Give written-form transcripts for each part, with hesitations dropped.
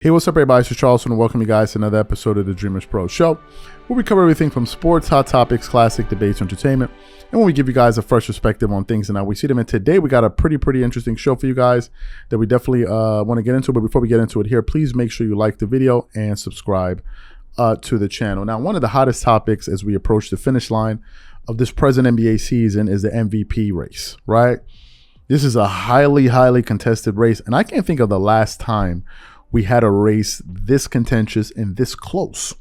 Hey, what's up, everybody? It's Charleston, and welcome you guys to another episode of the Dreamerspro Show, where we cover everything from sports, hot topics, classic debates, entertainment, and when we give you guys a fresh perspective on things and how we see them. And today we got a pretty interesting show for you guys that we definitely want to get into. But before we get into it here, please make sure you like the video and subscribe to the channel. Now, one of the hottest topics as we approach the finish line of this present NBA season is the MVP race, right? This is a highly contested race, and I can't think of the last time we had a race this contentious and this close.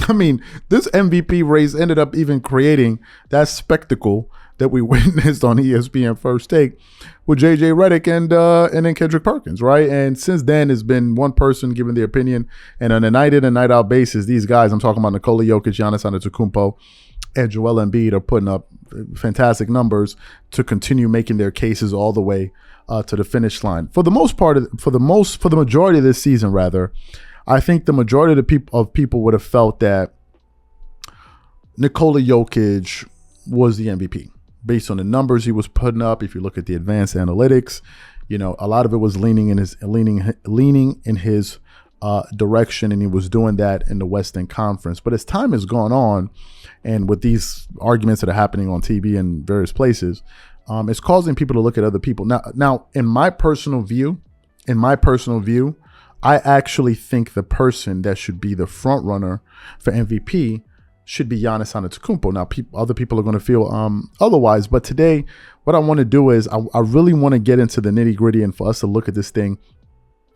I mean, this MVP race ended up even creating that spectacle that we witnessed on ESPN First Take with JJ Redick and then Kendrick Perkins, right? And since then, it's been one person giving their opinion, and on a night in and night out basis, these guys, I'm talking about Nikola Jokic, Giannis Antetokounmpo, and Joel Embiid, are putting up fantastic numbers to continue making their cases all the way to the finish line. For the majority of this season, rather, I think the majority of people would have felt that Nikola Jokic was the MVP based on the numbers he was putting up. If you look at the advanced analytics, you know, a lot of it was leaning in his direction, and he was doing that in the Western Conference. But as time has gone on, and with these arguments that are happening on TV and various places, it's causing people to look at other people. Now, in my personal view, I actually think the person that should be the front runner for MVP should be Giannis Antetokounmpo. Now, other people are going to feel otherwise, but today, what I want to do is I really want to get into the nitty gritty and for us to look at this thing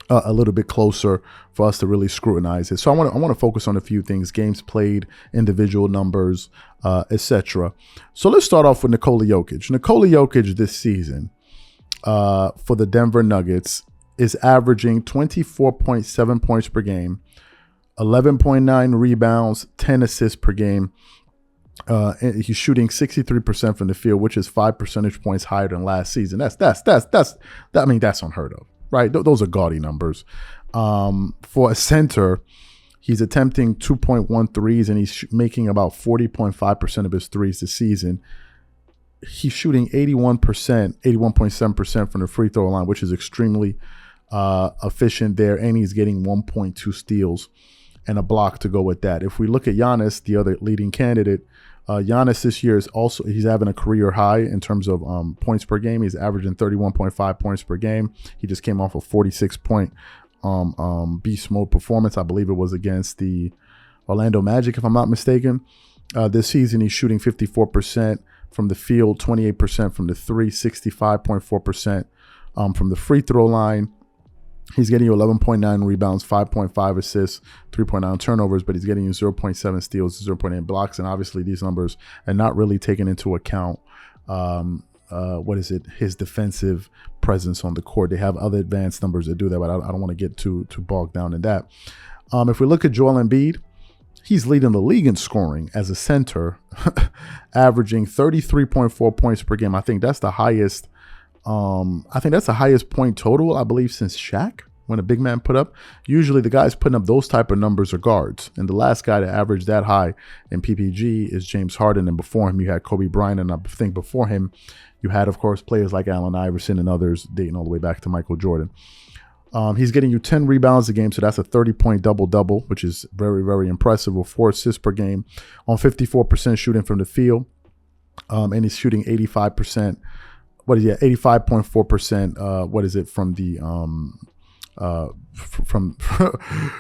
a little bit closer, for us to really scrutinize it. So I want to focus on a few things: games played, individual numbers, etc. So let's start off with Nikola Jokic. Nikola Jokic this season for the Denver Nuggets is averaging 24.7 points per game, 11.9 rebounds, 10 assists per game. He's shooting 63% from the field, which is 5 percentage points higher than last season. That's unheard of. Right, those are gaudy numbers. For a center, he's attempting 2.1 threes, and he's making about 40.5% of his threes this season. He's shooting 81.7% from the free throw line, which is extremely efficient there, and he's getting 1.2 steals and a block to go with that. If we look at Giannis, the other leading candidate, Giannis this year he's having a career high in terms of points per game. He's averaging 31.5 points per game. He just came off a 46-point beast mode performance. I believe it was against the Orlando Magic, if I'm not mistaken. This season, he's shooting 54% from the field, 28% from the three, 65.4% from the free throw line. He's getting you 11.9 rebounds, 5.5 assists, 3.9 turnovers, but he's getting you 0.7 steals, 0.8 blocks. And obviously these numbers are not really taking into account, his defensive presence on the court. They have other advanced numbers that do that, but I don't want to get too bogged down in that. If we look at Joel Embiid, he's leading the league in scoring as a center, averaging 33.4 points per game. I think that's the highest point total, I believe, since Shaq, when a big man put up. Usually the guys putting up those type of numbers are guards. And the last guy to average that high in PPG is James Harden. And before him, you had Kobe Bryant. And I think before him, you had, of course, players like Allen Iverson and others dating all the way back to Michael Jordan. He's getting you 10 rebounds a game. So that's a 30-point double-double, which is very impressive, with 4 assists per game on 54% shooting from the field. And he's shooting 85%. 85.4%. From the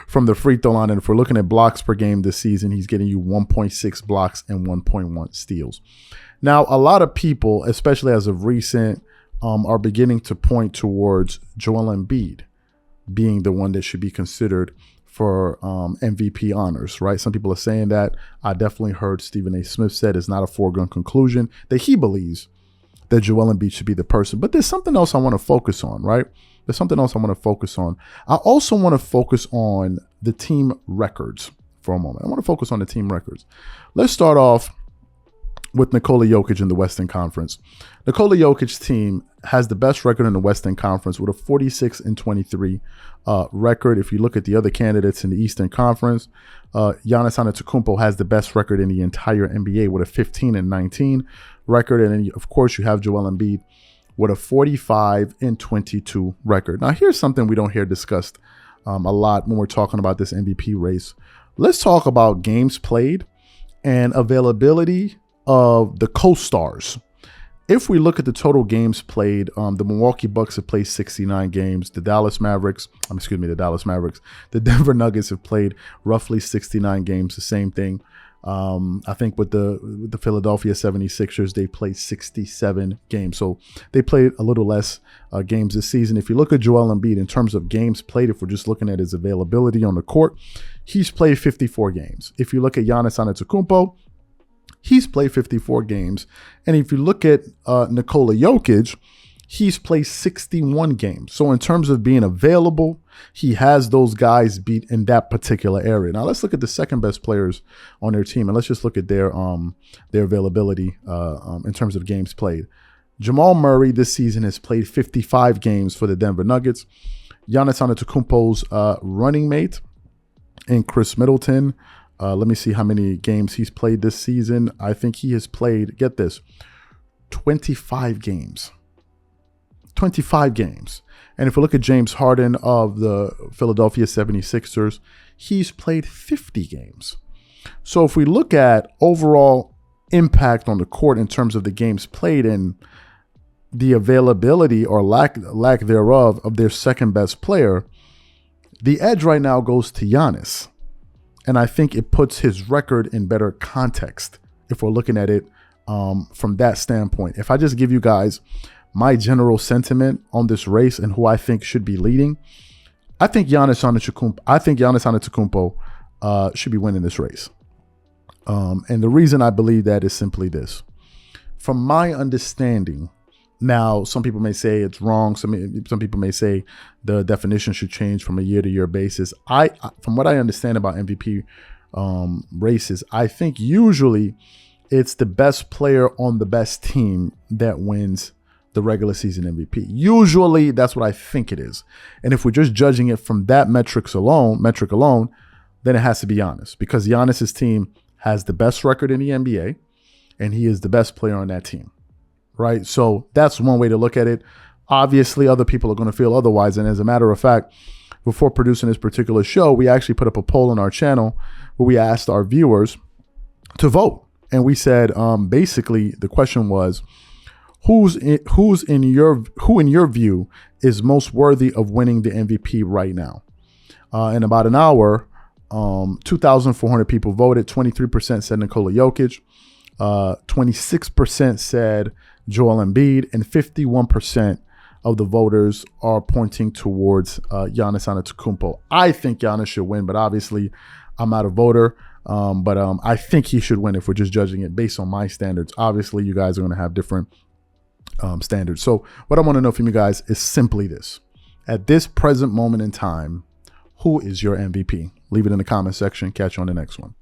from the free throw line. And if we're looking at blocks per game this season, he's getting you 1.6 blocks and 1.1 steals. Now, a lot of people, especially as of recent, are beginning to point towards Joel Embiid being the one that should be considered for MVP honors, right? Some people are saying that. I definitely heard Stephen A. Smith said it's not a foregone conclusion that he believes that Joel Embiid should be the person. But there's something else I want to focus on, right? There's something else I want to focus on. I also want to focus on the team records for a moment. I want to focus on the team records. Let's start off with Nikola Jokic in the Western Conference. Nikola Jokic's team has the best record in the Western Conference with a 46-23 record. If you look at the other candidates in the Eastern Conference, Giannis Antetokounmpo has the best record in the entire NBA with a 15-19 record. And then, of course, you have Joel Embiid with a 45-22 record. Now, here's something we don't hear discussed a lot when we're talking about this MVP race. Let's talk about games played and availability of the co-stars. If we look at the total games played, the Milwaukee Bucks have played 69 games. The Dallas Mavericks, the Denver Nuggets have played roughly 69 games, the same thing. I think with the Philadelphia 76ers, they played 67 games. So they played a little less games this season. If you look at Joel Embiid in terms of games played, if we're just looking at his availability on the court, he's played 54 games. If you look at Giannis Antetokounmpo, he's played 54 games. And if you look at Nikola Jokic, he's played 61 games. So in terms of being available, he has those guys beat in that particular area. Now let's look at the second best players on their team, and let's just look at their availability in terms of games played. Jamal Murray this season has played 55 games for the Denver Nuggets. Giannis Antetokounmpo's running mate and Chris Middleton. Let me see how many games he's played this season. I think he has played, get this, 25 games. 25 games. And if we look at James Harden of the Philadelphia 76ers, he's played 50 games. So if we look at overall impact on the court in terms of the games played and the availability or lack thereof of their second best player, the edge right now goes to Giannis. And I think it puts his record in better context if we're looking at it from that standpoint. If I just give you guys my general sentiment on this race and who I think should be leading, I think Giannis Antetokounmpo should be winning this race. And the reason I believe that is simply this. From my understanding, now some people may say it's wrong. Some people may say the definition should change from a year-to-year basis. From what I understand about MVP races, I think usually it's the best player on the best team that wins the regular season MVP. Usually that's what I think it is. And if we're just judging it from that metric alone, then it has to be Giannis, because Giannis's team has the best record in the NBA and he is the best player on that team, right? So that's one way to look at it. Obviously, other people are going to feel otherwise. And as a matter of fact, before producing this particular show, we actually put up a poll on our channel where we asked our viewers to vote. And we said, basically, the question was, who in your view is most worthy of winning the MVP right now? In about an hour, 2,400 people voted. 23% said Nikola Jokic, 26% said Joel Embiid, and 51% of the voters are pointing towards Giannis Antetokounmpo. I think Giannis should win, but obviously I'm not a voter. But I think he should win if we're just judging it based on my standards. Obviously, you guys are going to have different standards. So what I want to know from you guys is simply this. At this present moment in time, who is your MVP? Leave it in the comment section. Catch you on the next one.